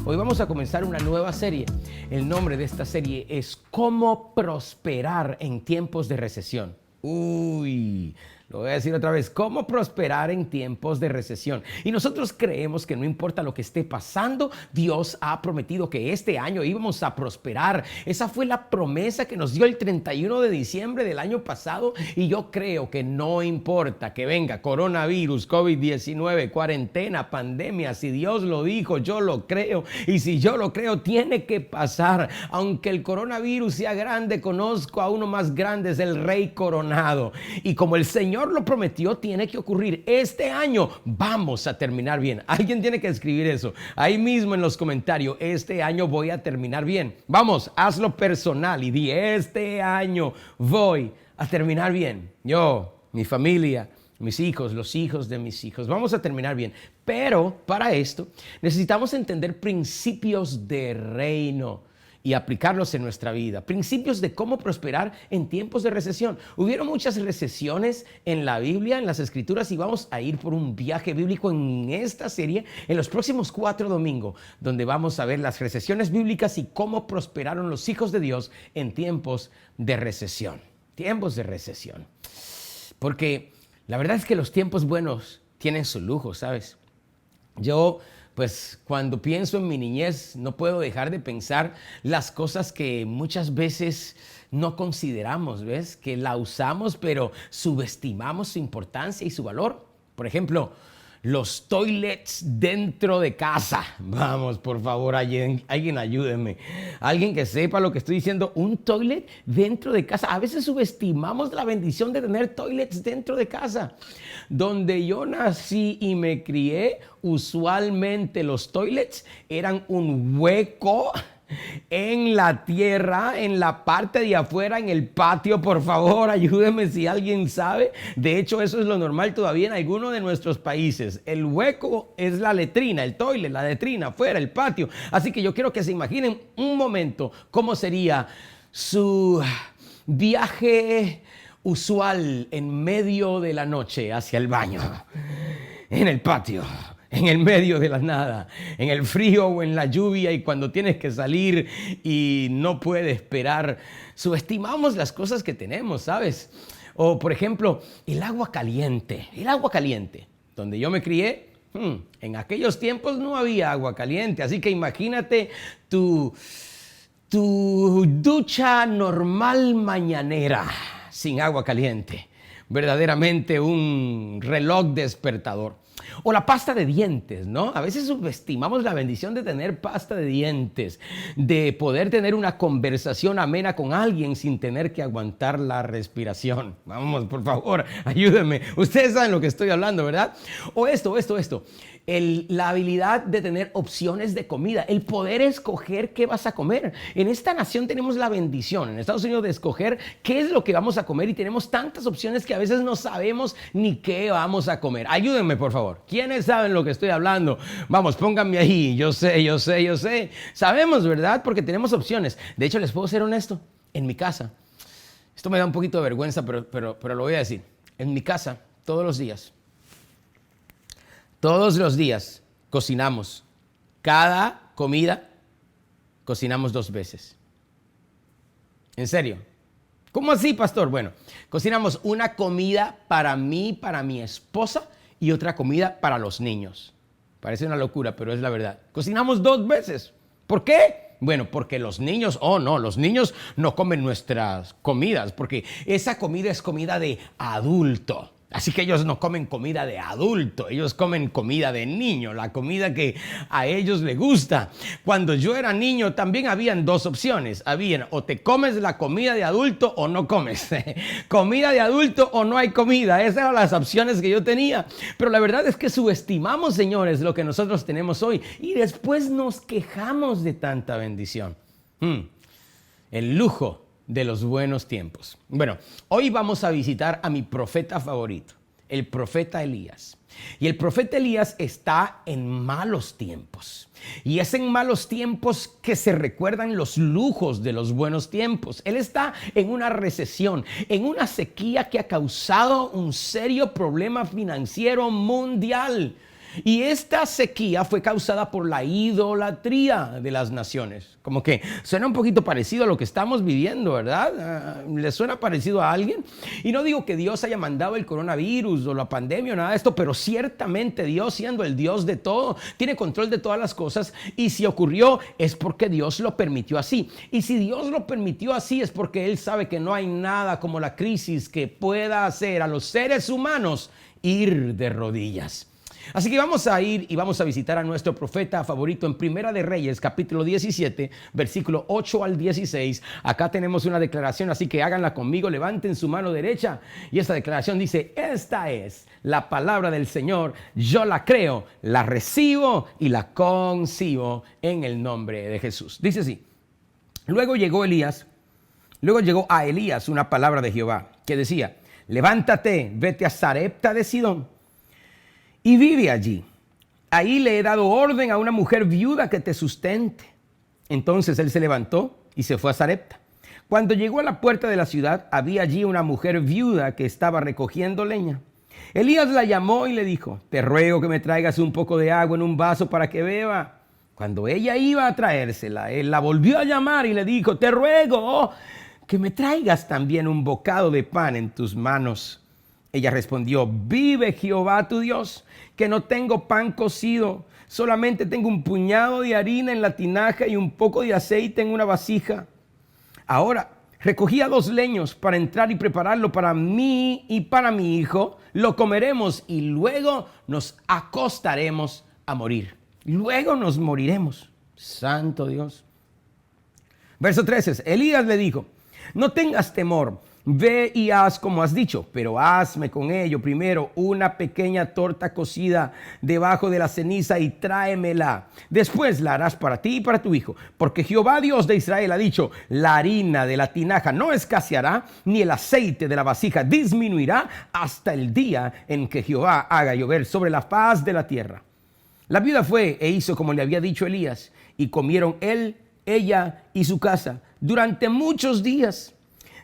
Hoy vamos a comenzar una nueva serie. El nombre de esta serie es ¿Cómo prosperar en tiempos de recesión? Lo voy a decir otra vez, ¿cómo prosperar en tiempos de recesión? Y nosotros creemos que no importa lo que esté pasando, Dios ha prometido que este año íbamos a prosperar. Esa fue la promesa que nos dio el 31 de diciembre del año pasado y yo creo que no importa que venga coronavirus, COVID-19, cuarentena, pandemia, si Dios lo dijo, yo lo creo y si yo lo creo, tiene que pasar. Aunque el coronavirus sea grande, conozco a uno más grande, es el Rey coronado. Y como el Señor lo prometió, tiene que ocurrir. Este año vamos a terminar bien. Alguien tiene que escribir eso ahí mismo en los comentarios. Este año voy a terminar bien. Vamos, hazlo personal y di: este año voy a terminar bien. Yo, mi familia, mis hijos, los hijos de mis hijos. Vamos a terminar bien. Pero para esto necesitamos entender principios de reino y aplicarlos en nuestra vida. Principios de cómo prosperar en tiempos de recesión. Hubieron muchas recesiones en la Biblia, en las Escrituras, y vamos a ir por un viaje bíblico en esta serie en los próximos 4 domingos, donde vamos a ver las recesiones bíblicas y cómo prosperaron los hijos de Dios en tiempos de recesión. Tiempos de recesión. Porque la verdad es que los tiempos buenos tienen su lujo, ¿sabes? Pues cuando pienso en mi niñez, no puedo dejar de pensar las cosas que muchas veces no consideramos, ¿ves? Que la usamos, pero subestimamos su importancia y su valor. Por ejemplo, los toilets dentro de casa. Vamos, por favor, alguien ayúdenme. Alguien que sepa lo que estoy diciendo. Un toilet dentro de casa. A veces subestimamos la bendición de tener toilets dentro de casa. Donde yo nací y me crié, usualmente los toilets eran un hueco en la tierra, en la parte de afuera, en el patio. Por favor, ayúdenme si alguien sabe. De hecho, eso es lo normal todavía en algunos de nuestros países. El hueco es la letrina, el toilet, la letrina, afuera, el patio. Así que yo quiero que se imaginen un momento cómo sería su viaje usual en medio de la noche hacia el baño, en el patio, en el medio de la nada, en el frío o en la lluvia, y cuando tienes que salir y no puedes esperar. Subestimamos las cosas que tenemos, ¿sabes? O, por ejemplo, el agua caliente. El agua caliente. Donde yo me crié, en aquellos tiempos no había agua caliente. Así que imagínate tu ducha normal mañanera sin agua caliente. Verdaderamente un reloj despertador. O la pasta de dientes, ¿no? A veces subestimamos la bendición de tener pasta de dientes, de poder tener una conversación amena con alguien sin tener que aguantar la respiración. Vamos, por favor, ayúdenme. Ustedes saben lo que estoy hablando, ¿verdad? O esto. La habilidad de tener opciones de comida, el poder escoger qué vas a comer. En esta nación tenemos la bendición, en Estados Unidos, de escoger qué es lo que vamos a comer, y tenemos tantas opciones que a veces no sabemos ni qué vamos a comer. Ayúdenme, por favor. ¿Quiénes saben lo que estoy hablando? Vamos, pónganme ahí. Yo sé. Sabemos, ¿verdad? Porque tenemos opciones. De hecho, les puedo ser honesto. En mi casa, esto me da un poquito de vergüenza, pero lo voy a decir. En mi casa, todos los días cocinamos. Cada comida cocinamos 2 veces. ¿En serio? ¿Cómo así, pastor? Bueno, cocinamos una comida para mí, para mi esposa, y otra comida para los niños. Parece una locura, pero es la verdad. Cocinamos 2 veces. ¿Por qué? Bueno, porque los niños no comen nuestras comidas, porque esa comida es comida de adulto. Así que ellos no comen comida de adulto, ellos comen comida de niño, la comida que a ellos les gusta. Cuando yo era niño también habían 2 opciones. Habían: o te comes la comida de adulto o no comes. Comida de adulto o no hay comida. Esas eran las opciones que yo tenía. Pero la verdad es que subestimamos, señores, lo que nosotros tenemos hoy, y después nos quejamos de tanta bendición. El lujo de los buenos tiempos. Bueno, hoy vamos a visitar a mi profeta favorito, el profeta Elías. Y el profeta Elías está en malos tiempos. Y es en malos tiempos que se recuerdan los lujos de los buenos tiempos. Él está en una recesión, en una sequía que ha causado un serio problema financiero mundial. Y esta sequía fue causada por la idolatría de las naciones. Como que suena un poquito parecido a lo que estamos viviendo, ¿verdad? ¿Le suena parecido a alguien? Y no digo que Dios haya mandado el coronavirus o la pandemia o nada de esto, pero ciertamente Dios, siendo el Dios de todo, tiene control de todas las cosas. Y si ocurrió es porque Dios lo permitió así. Y si Dios lo permitió así es porque Él sabe que no hay nada como la crisis que pueda hacer a los seres humanos ir de rodillas. Así que vamos a ir y vamos a visitar a nuestro profeta favorito en Primera de Reyes, capítulo 17, versículo 8 al 16. Acá tenemos una declaración, así que háganla conmigo, levanten su mano derecha. Y esta declaración dice: esta es la palabra del Señor, yo la creo, la recibo y la concibo en el nombre de Jesús. Dice así: luego llegó a Elías una palabra de Jehová que decía: levántate, vete a Sarepta de Sidón y vive allí. Ahí le he dado orden a una mujer viuda que te sustente. Entonces él se levantó y se fue a Sarepta. Cuando llegó a la puerta de la ciudad, había allí una mujer viuda que estaba recogiendo leña. Elías la llamó y le dijo: te ruego que me traigas un poco de agua en un vaso para que beba. Cuando ella iba a traérsela, él la volvió a llamar y le dijo: te ruego que me traigas también un bocado de pan en tus manos. Ella respondió: vive Jehová tu Dios, que no tengo pan cocido, solamente tengo un puñado de harina en la tinaja y un poco de aceite en una vasija. Ahora, recogía 2 leños para entrar y prepararlo para mí y para mi hijo. Lo comeremos y luego nos acostaremos a morir. Luego nos moriremos. Santo Dios. Verso 13. Elías le dijo: no tengas temor. Ve y haz como has dicho, pero hazme con ello primero una pequeña torta cocida debajo de la ceniza y tráemela. Después la harás para ti y para tu hijo, porque Jehová Dios de Israel ha dicho: la harina de la tinaja no escaseará, ni el aceite de la vasija disminuirá hasta el día en que Jehová haga llover sobre la faz de la tierra. La viuda fue e hizo como le había dicho Elías, y comieron él, ella y su casa durante muchos días.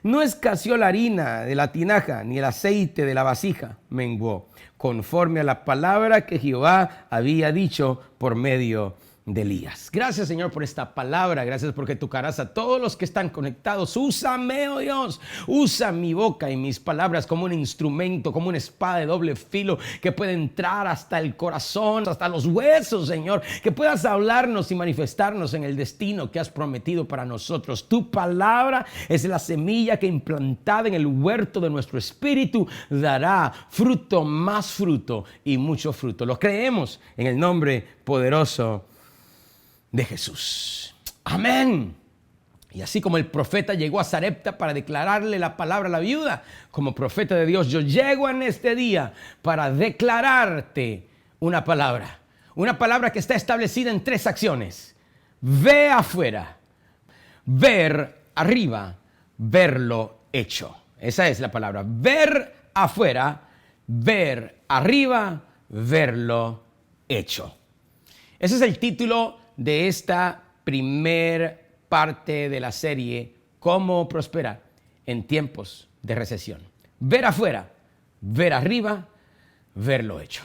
No escaseó la harina de la tinaja, ni el aceite de la vasija menguó, conforme a la palabra que Jehová había dicho por medio de Elías. Gracias, Señor, por esta palabra. Gracias porque tocarás a todos los que están conectados. Úsame, oh Dios. Usa mi boca y mis palabras como un instrumento, como una espada de doble filo que puede entrar hasta el corazón, hasta los huesos, Señor. Que puedas hablarnos y manifestarnos en el destino que has prometido para nosotros. Tu palabra es la semilla que, implantada en el huerto de nuestro espíritu, dará fruto, más fruto y mucho fruto. Lo creemos en el nombre poderoso de Jesús. Amén. Y así como el profeta llegó a Sarepta para declararle la palabra a la viuda, como profeta de Dios, yo llego en este día para declararte una palabra que está establecida en 3 acciones: ve afuera, ver arriba, verlo hecho. Esa es la palabra: ver afuera, ver arriba, verlo hecho. Ese es el título de esta primer parte de la serie Cómo prosperar en tiempos de recesión. Ver afuera, ver arriba, ver lo hecho.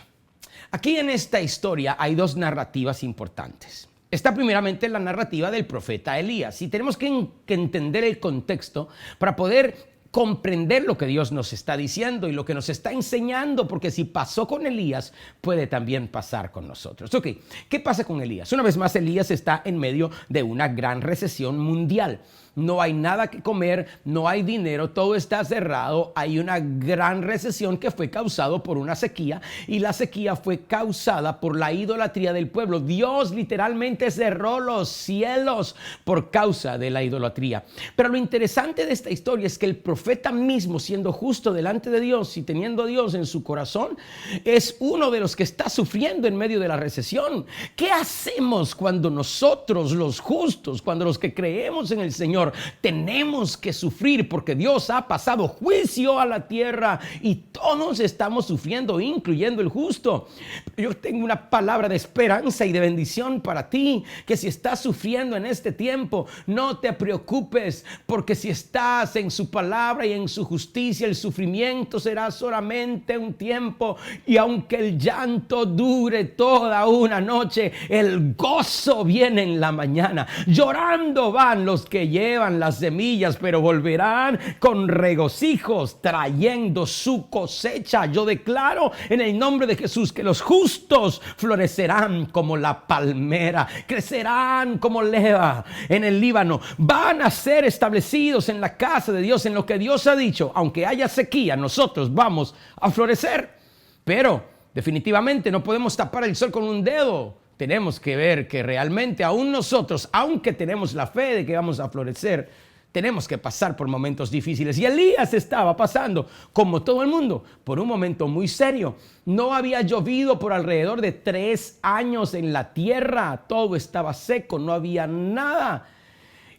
Aquí en esta historia hay 2 narrativas importantes. Está primeramente la narrativa del profeta Elías, y tenemos que entender el contexto para poder comprender lo que Dios nos está diciendo y lo que nos está enseñando, porque si pasó con Elías, puede también pasar con nosotros. Ok, ¿qué pasa con Elías? Una vez más, Elías está en medio de una gran recesión mundial. No hay nada que comer, no hay dinero, todo está cerrado. Hay una gran recesión que fue causada por una sequía, y la sequía fue causada por la idolatría del pueblo. Dios literalmente cerró los cielos por causa de la idolatría. Pero lo interesante de esta historia es que el profeta mismo, siendo justo delante de Dios y teniendo a Dios en su corazón, es uno de los que está sufriendo en medio de la recesión. ¿Qué hacemos cuando nosotros, los justos, cuando los que creemos en el Señor, Señor. Tenemos que sufrir porque Dios ha pasado juicio a la tierra y todos estamos sufriendo, incluyendo el justo. Yo tengo una palabra de esperanza y de bendición para ti, que si estás sufriendo en este tiempo, no te preocupes, porque si estás en su palabra y en su justicia, el sufrimiento será solamente un tiempo, y aunque el llanto dure toda una noche, el gozo viene en la mañana. Llorando van los que llevan las semillas, pero volverán con regocijos trayendo su cosecha. Yo declaro en el nombre de Jesús que los justos florecerán como la palmera, crecerán como leva en el Líbano, van a ser establecidos en la casa de Dios, en lo que Dios ha dicho. Aunque haya sequía, nosotros vamos a florecer. Pero definitivamente no podemos tapar el sol con un dedo. Tenemos que ver que realmente aún nosotros, aunque tenemos la fe de que vamos a florecer, tenemos que pasar por momentos difíciles. Y Elías estaba pasando, como todo el mundo, por un momento muy serio. No había llovido por alrededor de 3 años en la tierra. Todo estaba seco, no había nada.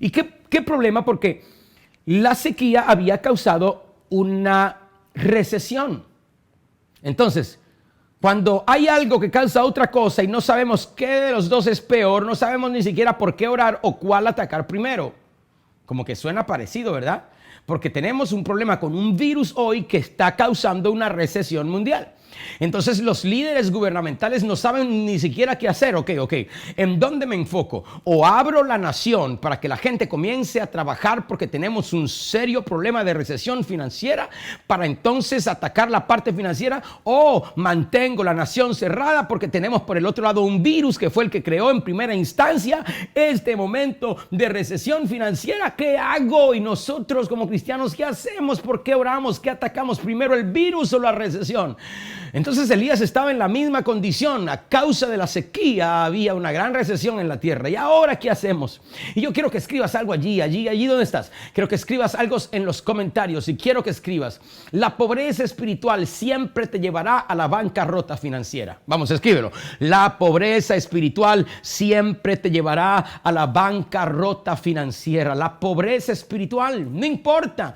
¿Y qué problema? Porque la sequía había causado una recesión. Entonces, cuando hay algo que causa otra cosa y no sabemos qué de los dos es peor, no sabemos ni siquiera por qué orar o cuál atacar primero. Como que suena parecido, ¿verdad? Porque tenemos un problema con un virus hoy que está causando una recesión mundial. Entonces los líderes gubernamentales no saben ni siquiera qué hacer. Ok, ¿en dónde me enfoco? O abro la nación para que la gente comience a trabajar porque tenemos un serio problema de recesión financiera para entonces atacar la parte financiera, o mantengo la nación cerrada porque tenemos por el otro lado un virus que fue el que creó en primera instancia este momento de recesión financiera. ¿Qué hago? Y nosotros como cristianos, ¿qué hacemos? ¿Por qué oramos? ¿Qué atacamos primero, el virus o la recesión? Entonces Elías estaba en la misma condición. A causa de la sequía había una gran recesión en la tierra. ¿Y ahora qué hacemos? Y yo quiero que escribas algo allí donde estás. Quiero que escribas algo en los comentarios, y quiero que escribas: la pobreza espiritual siempre te llevará a la bancarrota financiera. Vamos, escríbelo. La pobreza espiritual siempre te llevará a la bancarrota financiera. La pobreza espiritual, no importa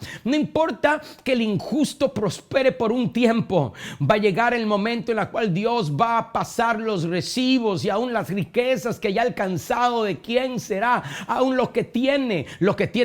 que el injusto prospere por un tiempo. Va a llegar el momento en el cual Dios va a pasar los recibos, y aún las riquezas que haya alcanzado, ¿de quién será? Aún lo que tiene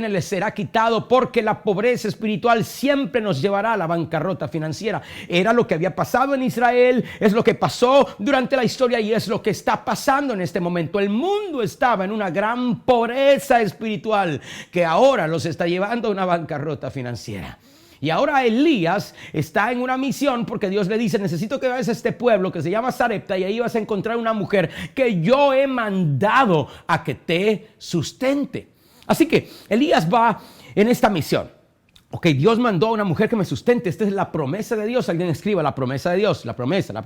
le será quitado, porque la pobreza espiritual siempre nos llevará a la bancarrota financiera. Era lo que había pasado en Israel, es lo que pasó durante la historia y es lo que está pasando en este momento. El mundo estaba en una gran pobreza espiritual que ahora los está llevando a una bancarrota financiera. Y ahora Elías está en una misión porque Dios le dice: necesito que vayas a este pueblo que se llama Sarepta, y ahí vas a encontrar una mujer que yo he mandado a que te sustente. Así que Elías va en esta misión. Ok, Dios mandó a una mujer que me sustente. Esta es la promesa de Dios. Alguien escriba: la promesa de Dios, la promesa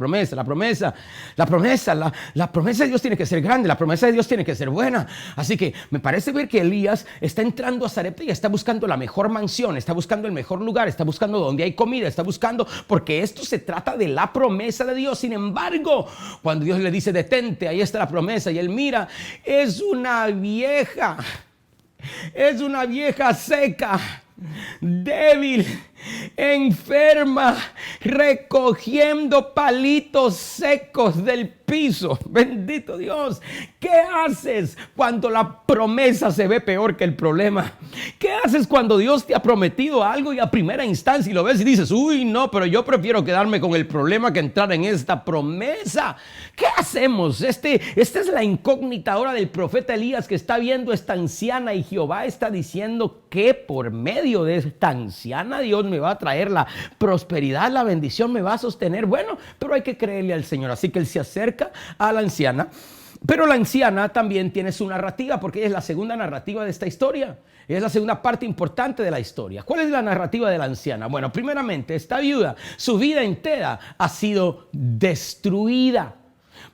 de Dios tiene que ser grande, la promesa de Dios tiene que ser buena. Así que me parece ver que Elías está entrando a Sarepta y está buscando la mejor mansión, está buscando el mejor lugar, está buscando donde hay comida, está buscando, porque esto se trata de la promesa de Dios. Sin embargo, cuando Dios le dice: detente, ahí está la promesa, y él mira, es una vieja seca, débil, enferma, recogiendo palitos secos del piso. Bendito Dios. ¿Qué haces cuando la promesa se ve peor que el problema? ¿Qué haces cuando Dios te ha prometido algo y a primera instancia lo ves y dices: uy, no, pero yo prefiero quedarme con el problema que entrar en esta promesa? ¿Qué hacemos? Esta es la incógnita ahora del profeta Elías, que está viendo a esta anciana, y Jehová está diciendo que por medio de esta anciana Dios me va a traer la prosperidad, la bendición, me va a sostener. Bueno, pero hay que creerle al Señor. Así que él se acerca a la anciana, pero la anciana también tiene su narrativa, porque ella es la segunda narrativa de esta historia. Ella es la segunda parte importante de la historia. ¿Cuál es la narrativa de la anciana? Bueno, primeramente, esta viuda, su vida entera ha sido destruida.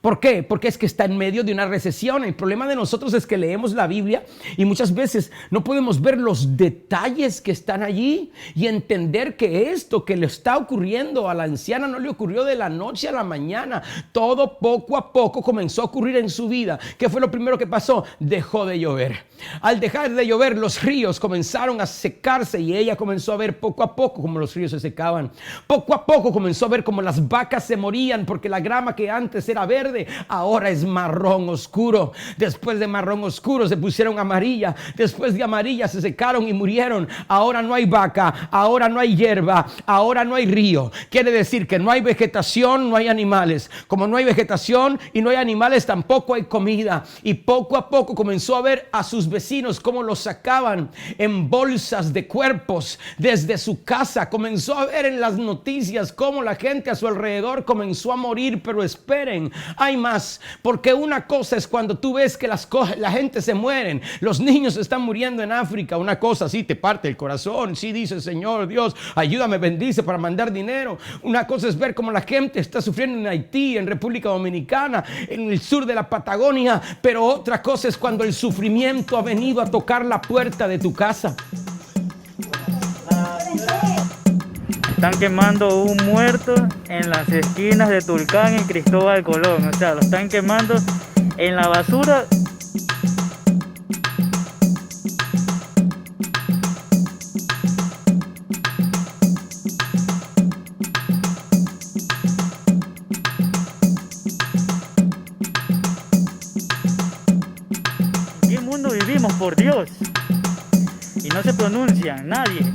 ¿Por qué? Porque es que está en medio de una recesión. El problema de nosotros es que leemos la Biblia y muchas veces no podemos ver los detalles que están allí y entender que esto que le está ocurriendo a la anciana no le ocurrió de la noche a la mañana. Todo poco a poco comenzó a ocurrir en su vida. ¿Qué fue lo primero que pasó? Dejó de llover. Al dejar de llover, los ríos comenzaron a secarse y ella comenzó a ver poco a poco cómo los ríos se secaban. Poco a poco comenzó a ver cómo las vacas se morían porque la grama que antes era verde ahora es marrón oscuro. Después de marrón oscuro se pusieron amarilla. Después de amarilla se secaron y murieron. Ahora no hay vaca, ahora no hay hierba, ahora no hay río. Quiere decir que no hay vegetación, no hay animales. Como no hay vegetación y no hay animales, tampoco hay comida. Y poco a poco comenzó a ver a sus vecinos cómo los sacaban en bolsas de cuerpos desde su casa. Comenzó a ver en las noticias cómo la gente a su alrededor comenzó a morir. Pero esperen, hay más, porque una cosa es cuando tú ves que la gente se mueren, los niños están muriendo en África. Una cosa sí te parte el corazón, sí dices: Señor Dios, ayúdame, bendice para mandar dinero. Una cosa es ver cómo la gente está sufriendo en Haití, en República Dominicana, en el sur de la Patagonia. Pero otra cosa es cuando el sufrimiento ha venido a tocar la puerta de tu casa. Están quemando un muerto en las esquinas de Tulcán y Cristóbal Colón. O sea, lo están quemando en la basura. ¿En qué mundo vivimos, por Dios? Y no se pronuncian, nadie.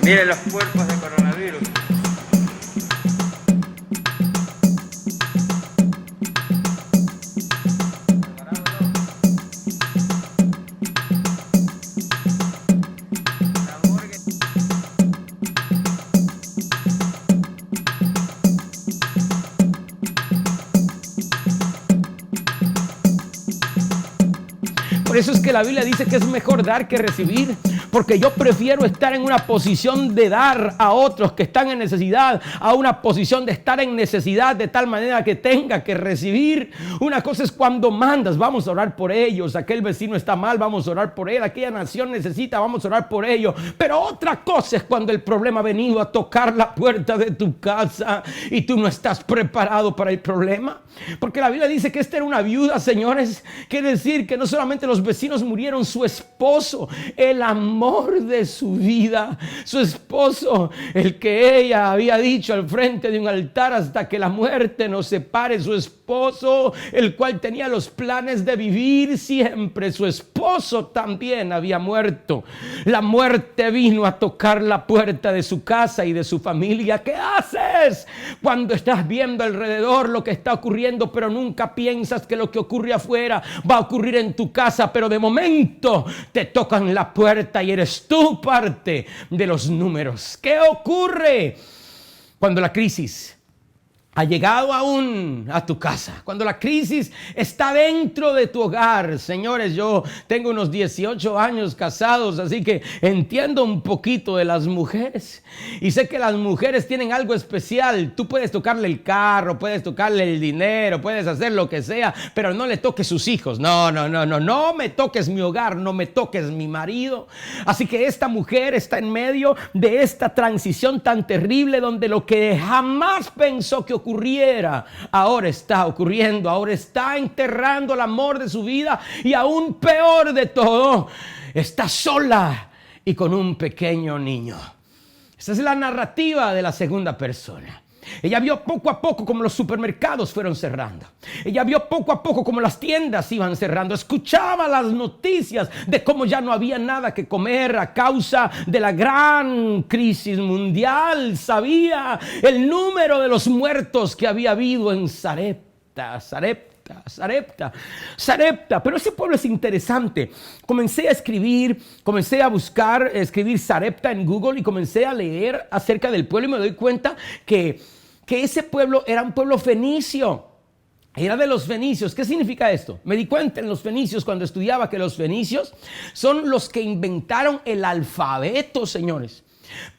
Miren los cuerpos de coronavirus. Por eso es que la Biblia dice que es mejor dar que recibir, porque yo prefiero estar en una posición de dar a otros que están en necesidad, a una posición de estar en necesidad de tal manera que tenga que recibir. Una cosa es cuando mandas: vamos a orar por ellos, aquel vecino está mal, vamos a orar por él, aquella nación necesita, vamos a orar por ello. Pero otra cosa es cuando el problema ha venido a tocar la puerta de tu casa y tú no estás preparado para el problema. Porque la Biblia dice que esta era una viuda, señores. Quiere decir que no solamente los vecinos murieron, su esposo, el amor de su vida, su esposo, el que ella había dicho al frente de un altar: hasta que la muerte nos separe. Su esposo, el cual tenía los planes de vivir siempre, su esposo también había muerto. La muerte vino a tocar la puerta de su casa y de su familia. ¿Qué haces cuando estás viendo alrededor lo que está ocurriendo, pero nunca piensas que lo que ocurre afuera va a ocurrir en tu casa? Pero de momento te tocan la puerta y eres tú parte de los números. ¿Qué ocurre cuando la crisis ha llegado aún a tu casa? Cuando la crisis está dentro de tu hogar. Señores, yo tengo unos 18 años casados, así que entiendo un poquito de las mujeres. Y sé que las mujeres tienen algo especial. Tú puedes tocarle el carro, puedes tocarle el dinero, puedes hacer lo que sea, pero no le toques sus hijos. No me toques mi hogar, no me toques mi marido. Así que esta mujer está en medio de esta transición tan terrible, donde lo que jamás pensó que ocurriera, ahora está ocurriendo, ahora está enterrando el amor de su vida y aún peor de todo, está sola y con un pequeño niño. Esa es la narrativa de la segunda persona. Ella vio poco a poco como los supermercados fueron cerrando. Ella vio poco a poco como las tiendas iban cerrando. Escuchaba las noticias de cómo ya no había nada que comer a causa de la gran crisis mundial. Sabía el número de los muertos que había habido en Sarepta. Pero ese pueblo es interesante. Comencé a escribir, comencé a buscar, escribir Sarepta en Google y comencé a leer acerca del pueblo y me doy cuenta que ese pueblo era un pueblo fenicio. Era de los fenicios. ¿Qué significa esto? Me di cuenta en los fenicios cuando estudiaba que los fenicios son los que inventaron el alfabeto, señores,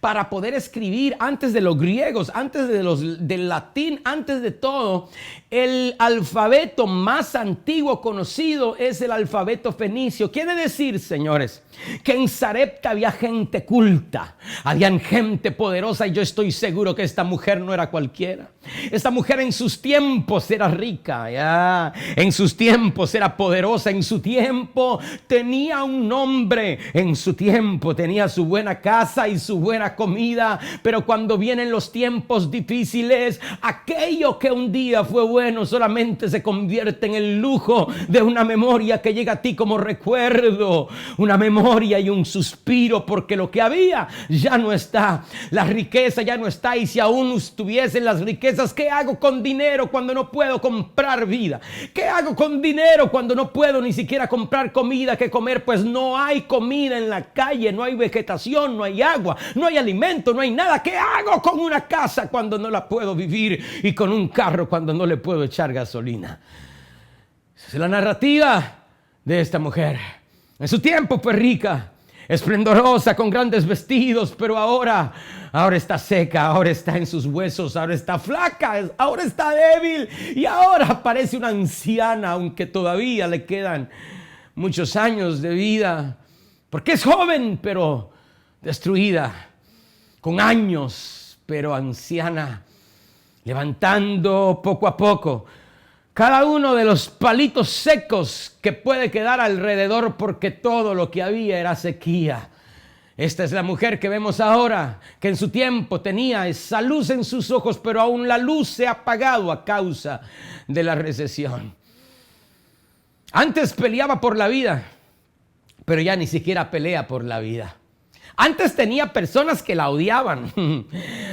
para poder escribir antes de los griegos, antes del latín, antes de todo. El alfabeto más antiguo conocido es el alfabeto fenicio. Quiere decir, señores, que en Sarepta había gente culta, habían gente poderosa y yo estoy seguro que esta mujer no era cualquiera. Esta mujer en sus tiempos era rica, en sus tiempos era poderosa, en su tiempo tenía un nombre, en su tiempo tenía su buena casa y su buena comida, pero cuando vienen los tiempos difíciles, aquello que un día fue bueno solamente se convierte en el lujo de una memoria que llega a ti como recuerdo, una memoria y un suspiro, porque lo que había ya no está, la riqueza ya no está, y si aún estuviesen las riquezas, ¿qué hago con dinero cuando no puedo comprar vida? ¿Qué hago con dinero cuando no puedo ni siquiera comprar comida que comer? Pues no hay comida en la calle, no hay vegetación, no hay agua, no hay alimento, no hay nada. ¿Qué hago con una casa cuando no la puedo vivir y con un carro cuando no le puedo echar gasolina? Esa es la narrativa de esta mujer. En su tiempo fue rica, esplendorosa, con grandes vestidos, pero ahora está seca, ahora está en sus huesos, ahora está flaca, ahora está débil y ahora parece una anciana, aunque todavía le quedan muchos años de vida, porque es joven pero destruida, con años pero anciana, levantando poco a poco cada uno de los palitos secos que puede quedar alrededor, porque todo lo que había era sequía. Esta es la mujer que vemos ahora, que en su tiempo tenía esa luz en sus ojos, pero aún la luz se ha apagado a causa de la recesión. Antes peleaba por la vida, pero ya ni siquiera pelea por la vida. Antes tenía personas que la odiaban.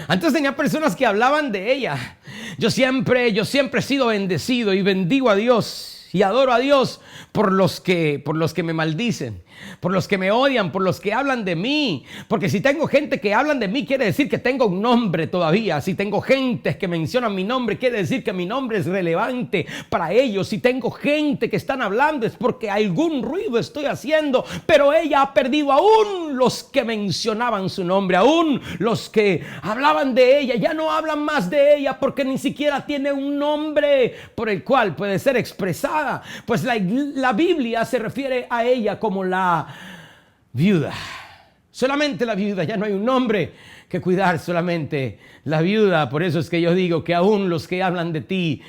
Antes tenía personas que hablaban de ella. Yo siempre he sido bendecido y bendigo a Dios y adoro a Dios por los que me maldicen, por los que me odian, por los que hablan de mí. Porque si tengo gente que hablan de mí, quiere decir que tengo un nombre todavía. Si tengo gente que mencionan mi nombre, quiere decir que mi nombre es relevante para ellos. Si tengo gente que están hablando, es porque algún ruido estoy haciendo. Pero ella ha perdido aún los que mencionaban su nombre, aún los que hablaban de ella. Ya no hablan más de ella porque ni siquiera tiene un nombre por el cual puede ser expresada. Pues la Biblia se refiere a ella como la viuda. Solamente la viuda, ya no hay un nombre que cuidar, solamente la viuda. Por eso es que yo digo que aún los que hablan de ti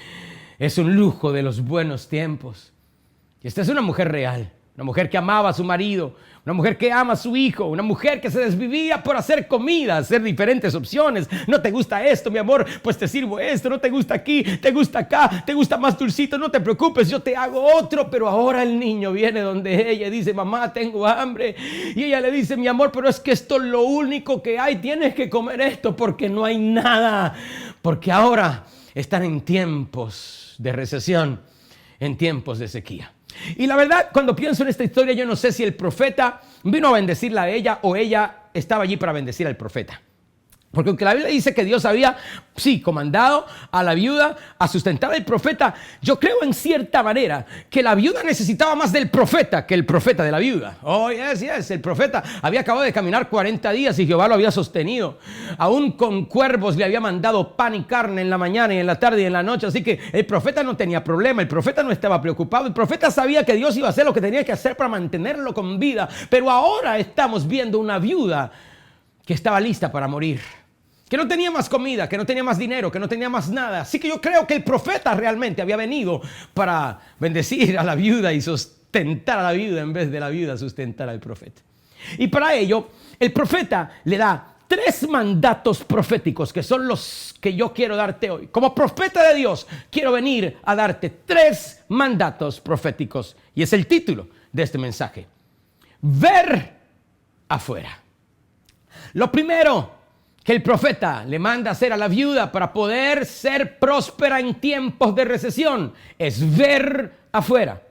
es un lujo de los buenos tiempos. Y esta es una mujer real, una mujer que amaba a su marido, una mujer que ama a su hijo, una mujer que se desvivía por hacer comida, hacer diferentes opciones. No te gusta esto, mi amor, pues te sirvo esto. No te gusta aquí, te gusta acá, te gusta más dulcito, no te preocupes, yo te hago otro. Pero ahora el niño viene donde ella y dice: mamá, tengo hambre. Y ella le dice: mi amor, pero es que esto es lo único que hay, tienes que comer esto porque no hay nada. Porque ahora están en tiempos de recesión, en tiempos de sequía. Y la verdad, cuando pienso en esta historia, yo no sé si el profeta vino a bendecirla a ella o ella estaba allí para bendecir al profeta. Porque aunque la Biblia dice que Dios había, sí, comandado a la viuda a sustentar al profeta, yo creo en cierta manera que la viuda necesitaba más del profeta que el profeta de la viuda. Oh, yes, el profeta había acabado de caminar 40 días y Jehová lo había sostenido. Aún con cuervos le había mandado pan y carne en la mañana y en la tarde y en la noche. Así que el profeta no tenía problema, el profeta no estaba preocupado. El profeta sabía que Dios iba a hacer lo que tenía que hacer para mantenerlo con vida. Pero ahora estamos viendo una viuda que estaba lista para morir. que no tenía más comida, que no tenía más dinero, que no tenía más nada. Así que yo creo que el profeta realmente había venido para bendecir a la viuda y sustentar a la viuda en vez de la viuda sustentar al profeta. Y para ello, el profeta le da 3 mandatos proféticos que son los que yo quiero darte hoy. Como profeta de Dios, quiero venir a darte 3 mandatos proféticos. Y es el título de este mensaje. Ver afuera. Lo primero que el profeta le manda hacer a la viuda para poder ser próspera en tiempos de recesión es ver afuera.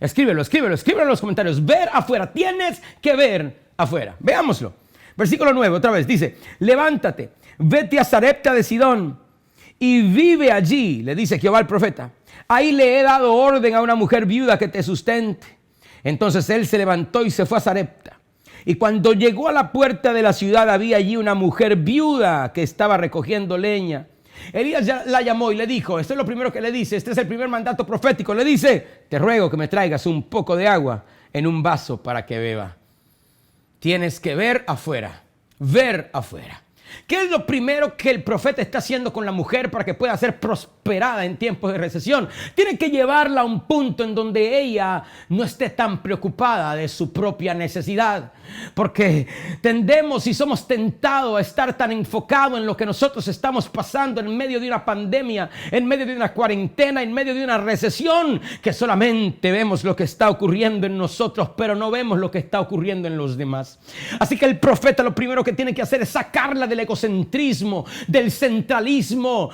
Escríbelo en los comentarios. Ver afuera. Tienes que ver afuera. Veámoslo. Versículo 9, otra vez, dice, levántate, vete a Sarepta de Sidón y vive allí, le dice Jehová al profeta. Ahí le he dado orden a una mujer viuda que te sustente. Entonces él se levantó y se fue a Sarepta. Y cuando llegó a la puerta de la ciudad, había allí una mujer viuda que estaba recogiendo leña. Elías la llamó y le dijo, esto es lo primero que le dice, este es el primer mandato profético, le dice, te ruego que me traigas un poco de agua en un vaso para que beba. Tienes que ver afuera, ver afuera. ¿Qué es lo primero que el profeta está haciendo con la mujer para que pueda ser prosperada en tiempos de recesión? Tiene que llevarla a un punto en donde ella no esté tan preocupada de su propia necesidad. Porque tendemos y somos tentados a estar tan enfocados en lo que nosotros estamos pasando en medio de una pandemia, en medio de una cuarentena, en medio de una recesión, que solamente vemos lo que está ocurriendo en nosotros, pero no vemos lo que está ocurriendo en los demás. Así que el profeta lo primero que tiene que hacer es sacarla del egocentrismo, del centralismo,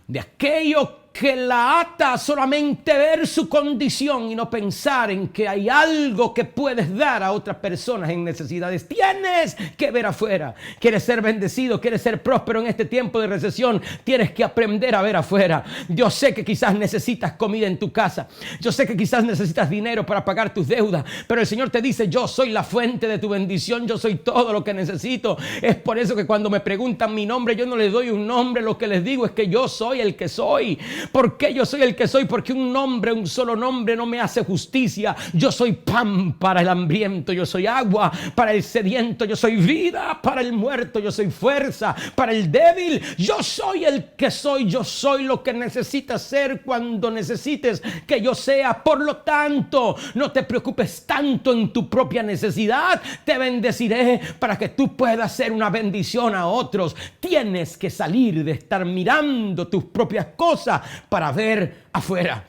de aquello que la ata a solamente ver su condición y no pensar en que hay algo que puedes dar a otras personas en necesidades. Tienes que ver afuera. Quieres ser bendecido, quieres ser próspero en este tiempo de recesión, tienes que aprender a ver afuera. Yo sé que quizás necesitas comida en tu casa, yo sé que quizás necesitas dinero para pagar tus deudas, pero el Señor te dice, yo soy la fuente de tu bendición, yo soy todo lo que necesito. Es por eso que cuando me preguntan mi nombre, yo no les doy un nombre, lo que les digo es que yo soy el que soy. ¿Por qué yo soy el que soy? Porque un nombre, un solo nombre no me hace justicia. Yo soy pan para el hambriento, yo soy agua para el sediento, yo soy vida para el muerto, yo soy fuerza para el débil. Yo soy el que soy, yo soy lo que necesitas ser cuando necesites que yo sea. Por lo tanto, no te preocupes tanto en tu propia necesidad. Te bendeciré para que tú puedas ser una bendición a otros. Tienes que salir de estar mirando tus propias cosas para ver afuera.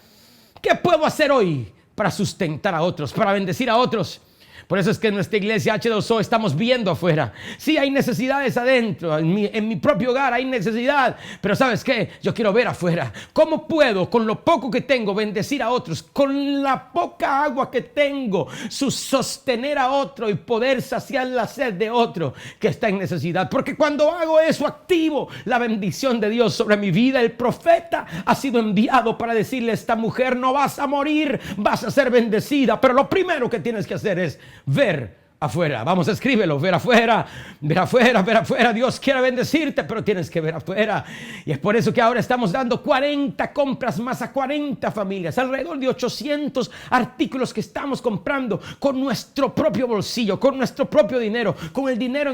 ¿Qué puedo hacer hoy para sustentar a otros, para bendecir a otros? Por eso es que en nuestra iglesia H2O estamos viendo afuera. Sí, hay necesidades adentro, en mi propio hogar hay necesidad, pero ¿sabes qué? Yo quiero ver afuera. ¿Cómo puedo, con lo poco que tengo, bendecir a otros? Con la poca agua que tengo, sostener a otro y poder saciar la sed de otro que está en necesidad. Porque cuando hago eso, activo la bendición de Dios sobre mi vida. El profeta ha sido enviado para decirle a esta mujer, no vas a morir, vas a ser bendecida. Pero lo primero que tienes que hacer es ver afuera. Vamos, escríbelo, ver afuera, ver afuera, ver afuera. Dios quiere bendecirte, pero tienes que ver afuera. Y es por eso que ahora estamos dando 40 compras más a 40 familias, alrededor de 800 artículos que estamos comprando con nuestro propio bolsillo, con nuestro propio dinero, con el dinero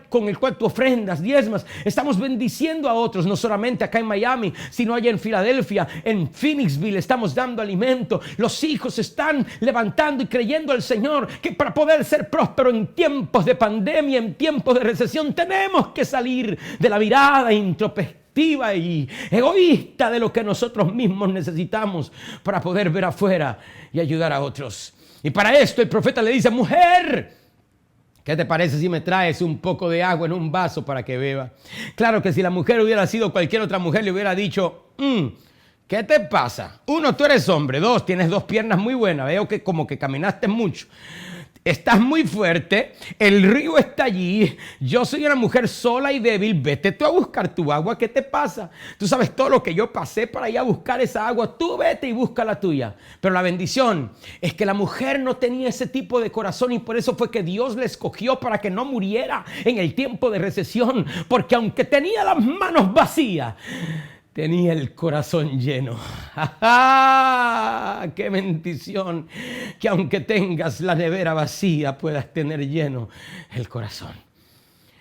con el cual tú ofrendas, diezmas. Estamos bendiciendo a otros, no solamente acá en Miami, sino allá en Filadelfia, en Phoenixville, estamos dando alimento. Los hijos están levantando y creyendo al Señor que para poder ser prósperos, pero en tiempos de pandemia, en tiempos de recesión, tenemos que salir de la mirada introspectiva y egoísta de lo que nosotros mismos necesitamos para poder ver afuera y ayudar a otros. Y para esto el profeta le dice, mujer, ¿qué te parece si me traes un poco de agua en un vaso para que beba? Claro que si la mujer hubiera sido cualquier otra mujer, le hubiera dicho, ¿qué te pasa? 1, tú eres hombre. 2, tienes 2 piernas muy buenas. Veo que como que caminaste mucho. Estás muy fuerte, el río está allí, yo soy una mujer sola y débil, vete tú a buscar tu agua, ¿qué te pasa? Tú sabes todo lo que yo pasé para ir a buscar esa agua, tú vete y busca la tuya. Pero la bendición es que la mujer no tenía ese tipo de corazón y por eso fue que Dios la escogió para que no muriera en el tiempo de recesión, porque aunque tenía las manos vacías, tenía el corazón lleno. ¡Qué bendición! Que aunque tengas la nevera vacía, puedas tener lleno el corazón.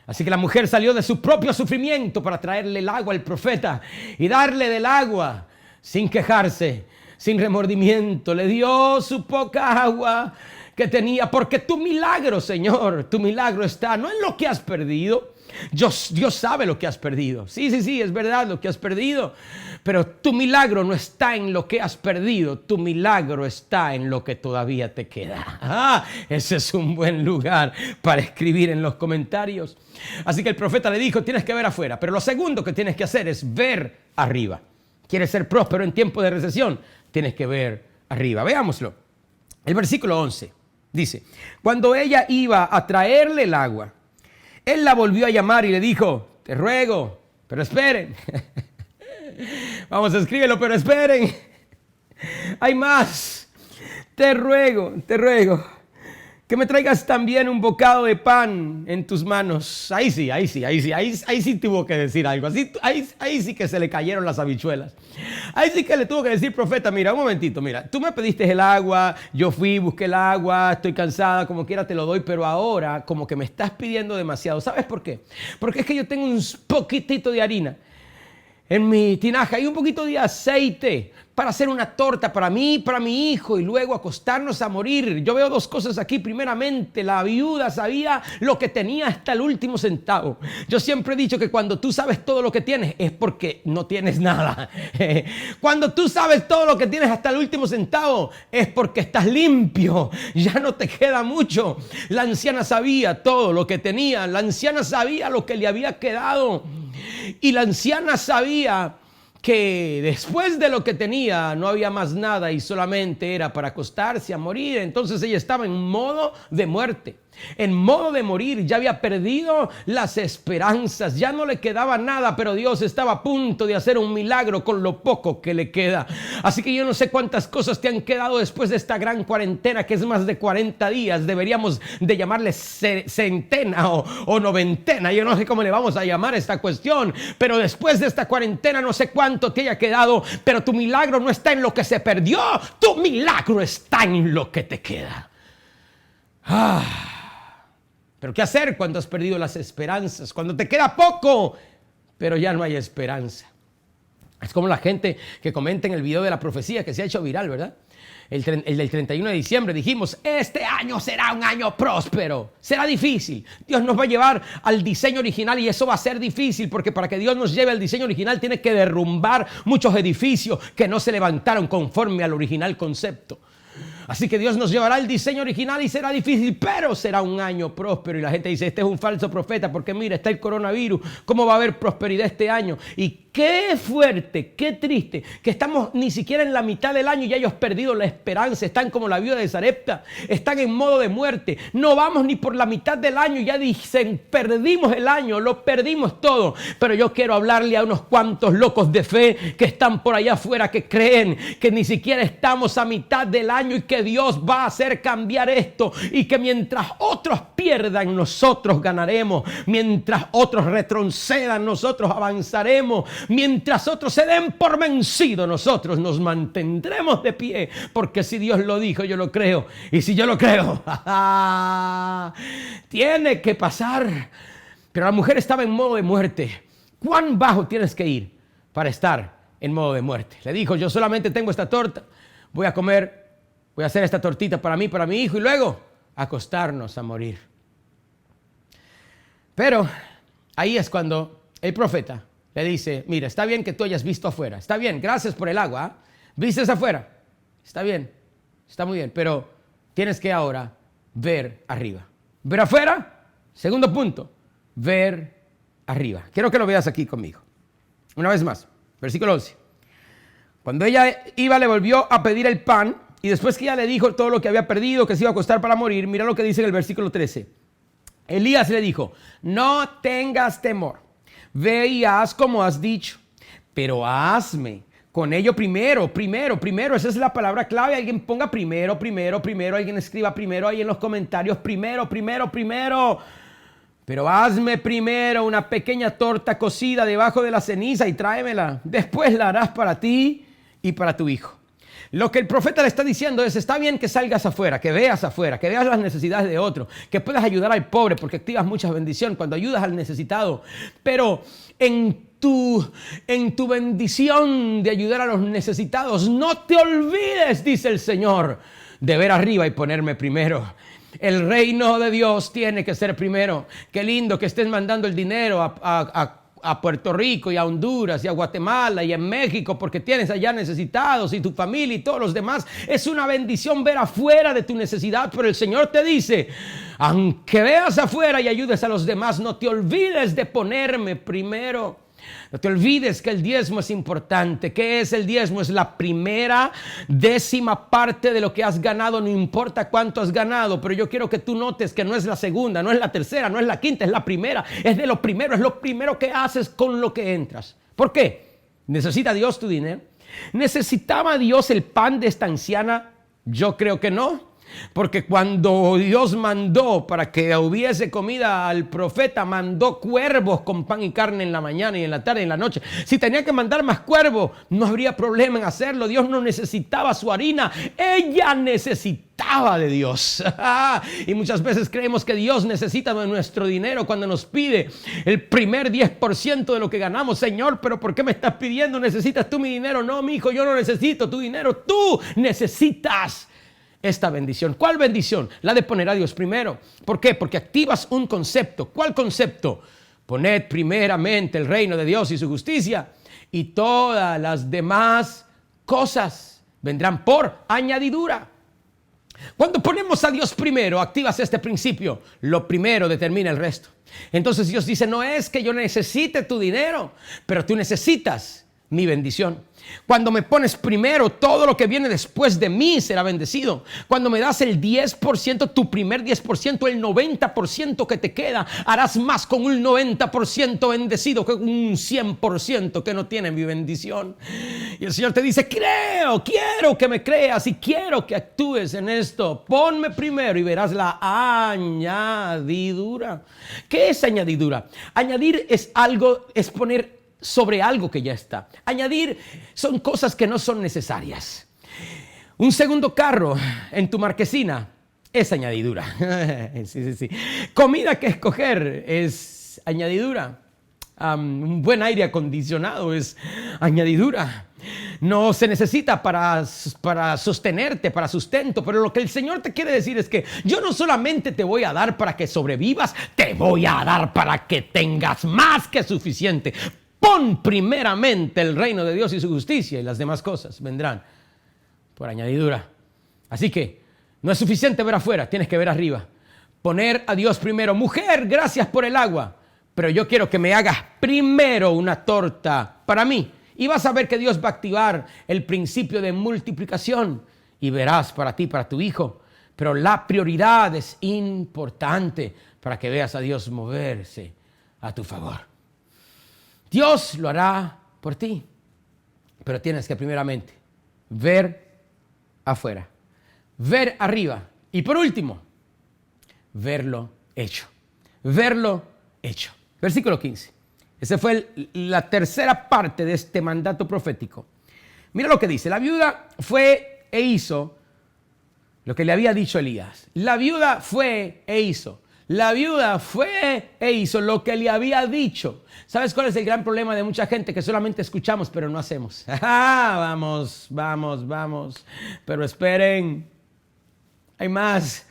Así que la mujer salió de su propio sufrimiento para traerle el agua al profeta y darle del agua sin quejarse, sin remordimiento. Le dio su poca agua que tenía, porque tu milagro, Señor, tu milagro está no en lo que has perdido. Dios sabe lo que has perdido. Sí, es verdad lo que has perdido. Pero tu milagro no está en lo que has perdido. Tu milagro está en lo que todavía te queda. Ese es un buen lugar para escribir en los comentarios. Así que el profeta le dijo, tienes que ver afuera. Pero lo segundo que tienes que hacer es ver arriba. ¿Quieres ser próspero en tiempo de recesión? Tienes que ver arriba. Veámoslo. El versículo 11 dice, cuando ella iba a traerle el agua, él la volvió a llamar y le dijo, te ruego, pero esperen. Vamos, escríbelo, pero esperen. Hay más. Te ruego, que me traigas también un bocado de pan en tus manos. Ahí sí tuvo que decir algo. Ahí sí que se le cayeron las habichuelas. Ahí sí que le tuvo que decir, profeta, mira, un momentito, mira, tú me pediste el agua, yo fui, busqué el agua, estoy cansada, como quiera te lo doy, pero ahora como que me estás pidiendo demasiado. ¿Sabes por qué? Porque es que yo tengo un poquitito de harina en mi tinaja y un poquito de aceite para hacer una torta para mí y para mi hijo y luego acostarnos a morir. Yo veo dos cosas aquí. Primeramente, la viuda sabía lo que tenía hasta el último centavo. Yo siempre he dicho que cuando tú sabes todo lo que tienes es porque no tienes nada. Cuando tú sabes todo lo que tienes hasta el último centavo es porque estás limpio. Ya no te queda mucho. La anciana sabía todo lo que tenía. La anciana sabía lo que le había quedado. Y la anciana sabía que después de lo que tenía no había más nada y solamente era para acostarse a morir. Entonces ella estaba en modo de muerte, en modo de morir. Ya había perdido las esperanzas, ya no le quedaba nada, pero Dios estaba a punto de hacer un milagro con lo poco que le queda. Así que yo no sé cuántas cosas te han quedado después de esta gran cuarentena, que es más de 40 días. Deberíamos de llamarle centena o noventena. Yo no sé cómo le vamos a llamar a esta cuestión, pero después de esta cuarentena no sé cuánto te haya quedado, pero tu milagro no está en lo que se perdió, tu milagro está en lo que te queda. Pero ¿qué hacer cuando has perdido las esperanzas? Cuando te queda poco, pero ya no hay esperanza. Es como la gente que comenta en el video de la profecía que se ha hecho viral, ¿verdad? El del 31 de diciembre dijimos, este año será un año próspero, será difícil. Dios nos va a llevar al diseño original y eso va a ser difícil porque para que Dios nos lleve al diseño original tiene que derrumbar muchos edificios que no se levantaron conforme al original concepto. Así que Dios nos llevará al diseño original y será difícil, pero será un año próspero. Y la gente dice, este es un falso profeta porque mira, está el coronavirus. ¿Cómo va a haber prosperidad este año? Y qué fuerte, qué triste, que estamos ni siquiera en la mitad del año y ya ellos perdido la esperanza. Están como la viuda de Sarepta, están en modo de muerte. No vamos ni por la mitad del año, ya dicen, perdimos el año, lo perdimos todo. Pero yo quiero hablarle a unos cuantos locos de fe que están por allá afuera, que creen que ni siquiera estamos a mitad del año y que Dios va a hacer cambiar esto y que mientras otros pierdan, nosotros ganaremos. Mientras otros retrocedan, nosotros avanzaremos. Mientras otros se den por vencidos, nosotros nos mantendremos de pie. Porque si Dios lo dijo, yo lo creo. Y si yo lo creo, tiene que pasar. Pero la mujer estaba en modo de muerte. ¿Cuán bajo tienes que ir para estar en modo de muerte? Le dijo, yo solamente tengo esta torta. Voy a comer. Voy a hacer esta tortita para mí, para mi hijo y luego acostarnos a morir. Pero ahí es cuando el profeta le dice, mira, está bien que tú hayas visto afuera. Está bien, gracias por el agua. ¿Vistes afuera? Está bien, está muy bien. Pero tienes que ahora ver arriba. ¿Ver afuera? Segundo punto, ver arriba. Quiero que lo veas aquí conmigo. Una vez más, versículo 11. Cuando ella iba, le volvió a pedir el pan. Y después que ella le dijo todo lo que había perdido, que se iba a acostar para morir, mira lo que dice en el versículo 13. Elías le dijo, no tengas temor, ve y haz como has dicho, pero hazme con ello primero, esa es la palabra clave. Alguien ponga primero, alguien escriba primero ahí en los comentarios, primero. Pero hazme primero una pequeña torta cocida debajo de la ceniza y tráemela. Después la harás para ti y para tu hijo. Lo que el profeta le está diciendo es, está bien que salgas afuera, que veas las necesidades de otro, que puedas ayudar al pobre porque activas mucha bendición cuando ayudas al necesitado. Pero en tu bendición de ayudar a los necesitados, no te olvides, dice el Señor, de ver arriba y ponerme primero. El reino de Dios tiene que ser primero. Qué lindo que estés mandando el dinero a Puerto Rico y a Honduras y a Guatemala y en México porque tienes allá necesitados y tu familia y todos los demás. Es una bendición ver afuera de tu necesidad, pero el Señor te dice, aunque veas afuera y ayudes a los demás, no te olvides de ponerme primero. No te olvides que el diezmo es importante. ¿Qué es el diezmo? Es la primera décima parte de lo que has ganado, no importa cuánto has ganado. Pero yo quiero que tú notes que no es la segunda, no es la tercera, no es la quinta, es la primera. Es de lo primero, es lo primero que haces con lo que entras. ¿Por qué? ¿Necesita Dios tu dinero? ¿Necesitaba Dios el pan de esta anciana? Yo creo que no. Porque cuando Dios mandó para que hubiese comida al profeta, mandó cuervos con pan y carne en la mañana y en la tarde y en la noche. Si tenía que mandar más cuervos, no habría problema en hacerlo. Dios no necesitaba su harina, ella necesitaba de Dios. Y muchas veces creemos que Dios necesita de nuestro dinero cuando nos pide el primer 10% de lo que ganamos. Señor, ¿pero por qué me estás pidiendo? ¿Necesitas tú mi dinero? No, mi hijo, yo no necesito tu dinero. Tú necesitas esta bendición. ¿Cuál bendición? La de poner a Dios primero. ¿Por qué? Porque activas un concepto. ¿Cuál concepto? Poned primeramente el reino de Dios y su justicia, y todas las demás cosas vendrán por añadidura. Cuando ponemos a Dios primero, activas este principio. Lo primero determina el resto. Entonces Dios dice, no es que yo necesite tu dinero, pero tú necesitas mi bendición. Cuando me pones primero, todo lo que viene después de mí será bendecido. Cuando me das el 10%, tu primer 10%, el 90% que te queda, harás más con un 90% bendecido que un 100% que no tiene mi bendición. Y el Señor te dice, quiero que me creas y quiero que actúes en esto. Ponme primero y verás la añadidura. ¿Qué es añadidura? Añadir es poner sobre algo que ya está. Añadir son cosas que no son necesarias. Un segundo carro en tu marquesina es añadidura. Sí. Comida que escoger es añadidura. Un buen aire acondicionado es añadidura. No se necesita para sostenerte, para sustento, pero lo que el Señor te quiere decir es que yo no solamente te voy a dar para que sobrevivas, te voy a dar para que tengas más que suficiente. Pon primeramente el reino de Dios y su justicia y las demás cosas vendrán por añadidura. Así que no es suficiente ver afuera, tienes que ver arriba. Poner a Dios primero. Mujer, gracias por el agua, pero yo quiero que me hagas primero una torta para mí. Y vas a ver que Dios va a activar el principio de multiplicación y verás para ti, para tu hijo. Pero la prioridad es importante para que veas a Dios moverse a tu favor. Dios lo hará por ti, pero tienes que primeramente ver afuera, ver arriba y por último, verlo hecho. Verlo hecho. Versículo 15. Esa fue la tercera parte de este mandato profético. Mira lo que dice. La viuda fue e hizo lo que le había dicho Elías. La viuda fue e hizo. La viuda fue e hizo lo que le había dicho. ¿Sabes cuál es el gran problema de mucha gente? Que solamente escuchamos, pero no hacemos. Vamos. Pero esperen, hay más.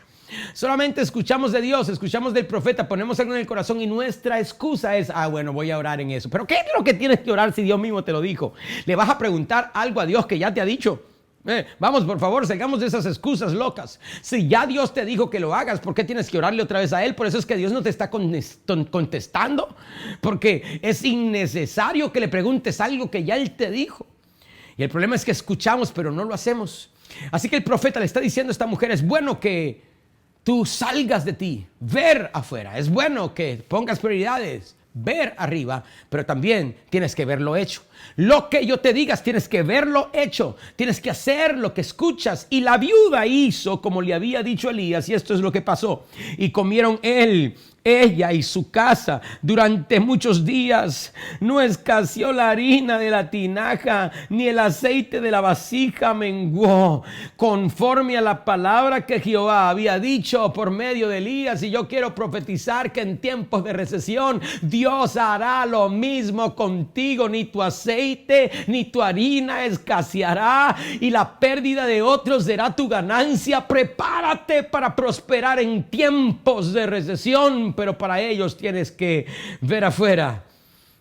Solamente escuchamos de Dios, escuchamos del profeta, ponemos algo en el corazón y nuestra excusa es, bueno, voy a orar en eso. Pero ¿qué es lo que tienes que orar si Dios mismo te lo dijo? ¿Le vas a preguntar algo a Dios que ya te ha dicho? Vamos, por favor, salgamos de esas excusas locas. Si ya Dios te dijo que lo hagas, ¿por qué tienes que orarle otra vez a Él? Por eso es que Dios no te está contestando, porque es innecesario que le preguntes algo que ya Él te dijo. Y el problema es que escuchamos, pero no lo hacemos. Así que el profeta le está diciendo a esta mujer, es bueno que tú salgas de ti, ver afuera. Es bueno que pongas prioridades, ver arriba, pero también tienes que verlo hecho. Lo que yo te digas, tienes que verlo hecho. Tienes que hacer lo que escuchas. Y la viuda hizo como le había dicho Elías, y esto es lo que pasó. Y comieron él ella y su casa durante muchos días. No escaseó la harina de la tinaja, ni el aceite de la vasija menguó, conforme a la palabra que Jehová había dicho por medio de Elías. Y yo quiero profetizar que en tiempos de recesión Dios hará lo mismo contigo. Ni tu aceite ni tu harina escaseará, y la pérdida de otros será tu ganancia. Prepárate para prosperar en tiempos de recesión, pero para ellos tienes que ver afuera,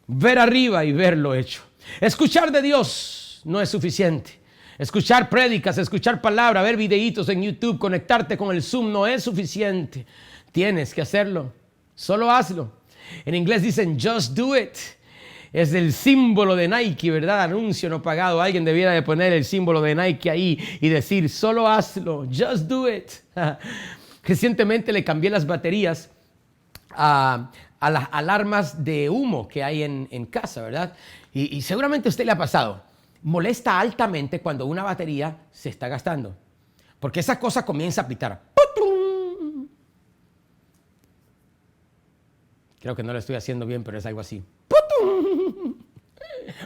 ver arriba y ver lo hecho. Escuchar de Dios no es suficiente. Escuchar prédicas, escuchar palabra, ver videitos en YouTube, conectarte con el Zoom no es suficiente. Tienes que hacerlo. Solo hazlo. En inglés dicen just do it. Es el símbolo de Nike, ¿verdad? Anuncio no pagado. Alguien debiera de poner el símbolo de Nike ahí y decir solo hazlo. Just do it. Recientemente le cambié las baterías a las alarmas de humo que hay en casa, ¿verdad? Y seguramente a usted le ha pasado. Molesta altamente cuando una batería se está gastando, porque esa cosa comienza a pitar. ¡Putum! Creo que no lo estoy haciendo bien, pero es algo así. ¡Putum!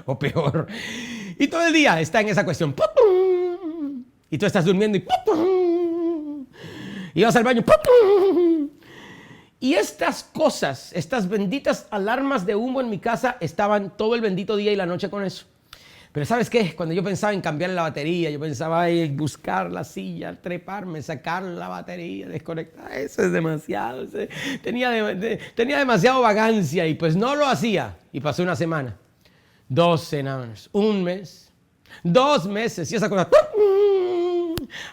O peor. Y todo el día está en esa cuestión. ¡Putum! Y tú estás durmiendo y ¡putum! Y vas al baño. ¡Putum! Y estas cosas, estas benditas alarmas de humo en mi casa estaban todo el bendito día y la noche con eso. Pero ¿sabes qué? Cuando yo pensaba en cambiar la batería, yo pensaba en buscar la silla, treparme, sacar la batería, desconectar. Eso es demasiado. Tenía demasiado vagancia y pues no lo hacía. Y pasó una semana, 2 semanas, 1 mes, 2 meses y esa cosa...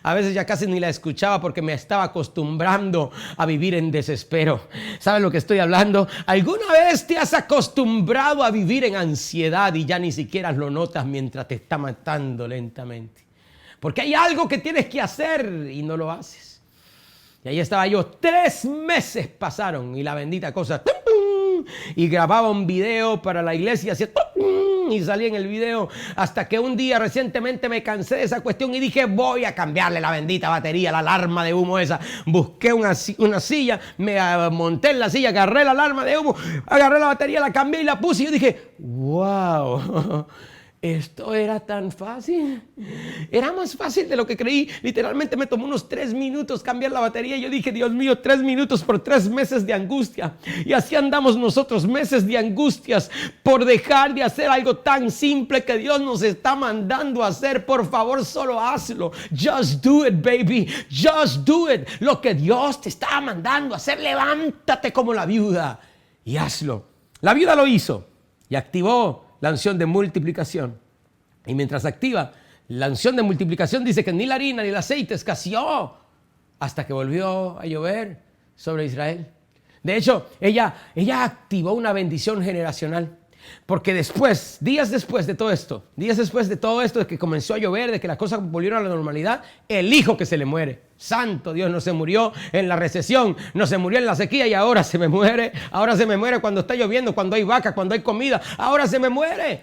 A veces ya casi ni la escuchaba porque me estaba acostumbrando a vivir en desespero. ¿Sabes lo que estoy hablando? ¿Alguna vez te has acostumbrado a vivir en ansiedad y ya ni siquiera lo notas mientras te está matando lentamente? Porque hay algo que tienes que hacer y no lo haces. Y ahí estaba yo, 3 meses pasaron y la bendita cosa... Y grababa un video para la iglesia, hacía... y salí en el video, hasta que un día recientemente me cansé de esa cuestión y dije voy a cambiarle la bendita batería, la alarma de humo esa. Busqué una silla, me monté en la silla, agarré la alarma de humo, agarré la batería, la cambié y la puse y yo dije wow, esto era tan fácil. Era más fácil de lo que creí. Literalmente me tomó unos 3 minutos cambiar la batería y yo dije, Dios mío, 3 minutos por 3 meses de angustia. Y así andamos nosotros, meses de angustias por dejar de hacer algo tan simple que Dios nos está mandando a hacer. Por favor, solo hazlo. Just do it, baby. Just do it. Lo que Dios te está mandando a hacer, levántate como la viuda y hazlo. La viuda lo hizo y activó la unción de multiplicación. Y mientras activa la unción de multiplicación, dice que ni la harina ni el aceite escaseó hasta que volvió a llover sobre Israel. De hecho, ella activó una bendición generacional. Porque después, días después de todo esto, de que comenzó a llover, de que las cosas volvieron a la normalidad, el hijo que se le muere. Santo Dios, no se murió en la recesión, no se murió en la sequía y ahora se me muere. Ahora se me muere cuando está lloviendo, cuando hay vacas, cuando hay comida. Ahora se me muere.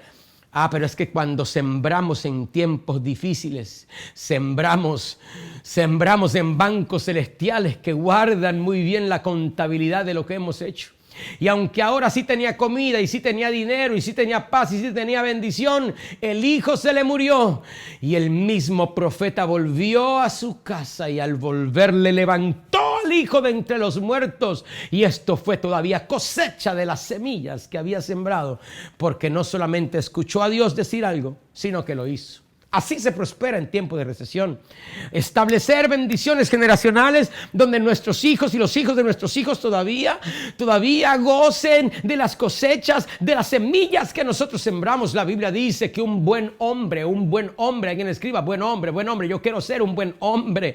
Pero es que cuando sembramos en tiempos difíciles, sembramos en bancos celestiales que guardan muy bien la contabilidad de lo que hemos hecho. Y aunque ahora sí tenía comida y sí tenía dinero y sí tenía paz y sí tenía bendición, el hijo se le murió y el mismo profeta volvió a su casa y al volver le levantó al hijo de entre los muertos. Y esto fue todavía cosecha de las semillas que había sembrado, porque no solamente escuchó a Dios decir algo, sino que lo hizo. Así se prospera en tiempo de recesión. Establecer bendiciones generacionales donde nuestros hijos y los hijos de nuestros hijos todavía gocen de las cosechas, de las semillas que nosotros sembramos. La Biblia dice que un buen hombre, alguien escriba, buen hombre, yo quiero ser un buen hombre,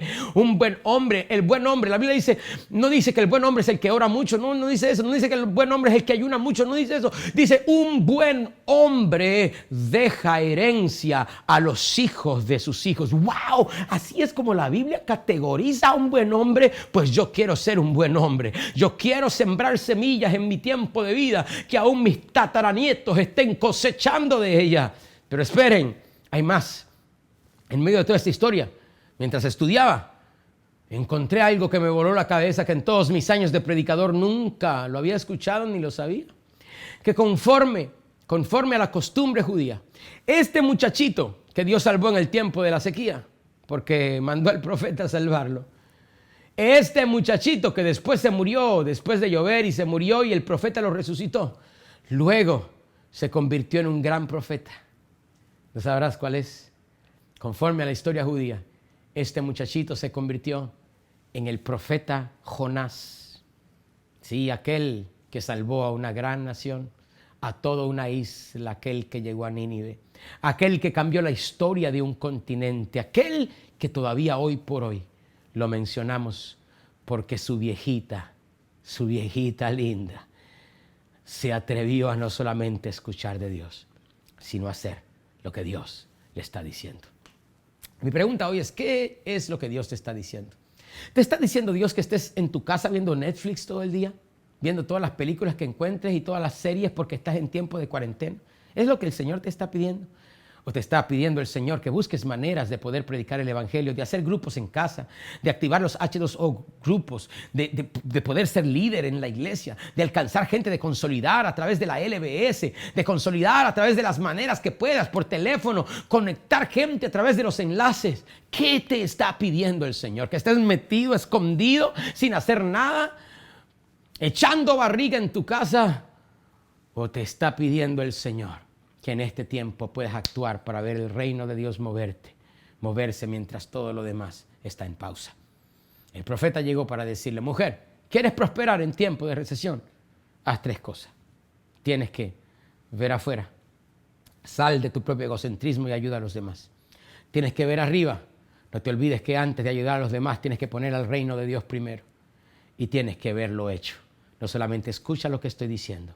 el buen hombre. La Biblia dice, no dice que el buen hombre es el que ora mucho, no dice eso, no dice que el buen hombre es el que ayuna mucho, no dice eso. Dice, un buen hombre deja herencia a los hijos de sus hijos. ¡Wow! Así es como la Biblia categoriza a un buen hombre. Pues yo quiero ser un buen hombre. Yo quiero sembrar semillas en mi tiempo de vida que aún mis tataranietos estén cosechando de ella. Pero esperen, hay más. En medio de toda esta historia, mientras estudiaba, Encontré algo que me voló la cabeza, que en todos mis años de predicador nunca lo había escuchado ni lo sabía. Que conforme a la costumbre judía, este muchachito que Dios salvó en el tiempo de la sequía, porque mandó al profeta a salvarlo, este muchachito que después se murió, después de llover y se murió y el profeta lo resucitó, luego se convirtió en un gran profeta. ¿No sabrás cuál es? Conforme a la historia judía, este muchachito se convirtió en el profeta Jonás. Sí, aquel que salvó a una gran nación, a toda una isla, aquel que llegó a Nínive, aquel que cambió la historia de un continente, aquel que todavía hoy por hoy lo mencionamos porque su viejita linda, se atrevió a no solamente escuchar de Dios, sino a hacer lo que Dios le está diciendo. Mi pregunta hoy es, ¿qué es lo que Dios te está diciendo? ¿Te está diciendo Dios que estés en tu casa viendo Netflix todo el día? Viendo todas las películas que encuentres y todas las series porque estás en tiempo de cuarentena. ¿Es lo que el Señor te está pidiendo? ¿O te está pidiendo el Señor que busques maneras de poder predicar el Evangelio, de hacer grupos en casa, de activar los H2O grupos, de poder ser líder en la iglesia, de alcanzar gente, de consolidar a través de la LBS, de consolidar a través de las maneras que puedas, por teléfono, conectar gente a través de los enlaces? ¿Qué te está pidiendo el Señor? ¿Que estés metido, escondido, sin hacer nada, echando barriga en tu casa? ¿O te está pidiendo el Señor que en este tiempo puedas actuar para ver el reino de Dios moverse mientras todo lo demás está en pausa? El profeta llegó para decirle, mujer, ¿quieres prosperar en tiempo de recesión? Haz 3 cosas. Tienes que ver afuera. Sal de tu propio egocentrismo y ayuda a los demás. Tienes que ver arriba. No te olvides que antes de ayudar a los demás tienes que poner al reino de Dios primero. Y tienes que ver lo hecho. No solamente escucha lo que estoy diciendo.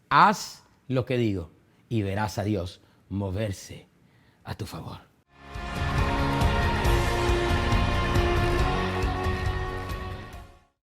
Haz lo que digo y verás a Dios moverse a tu favor.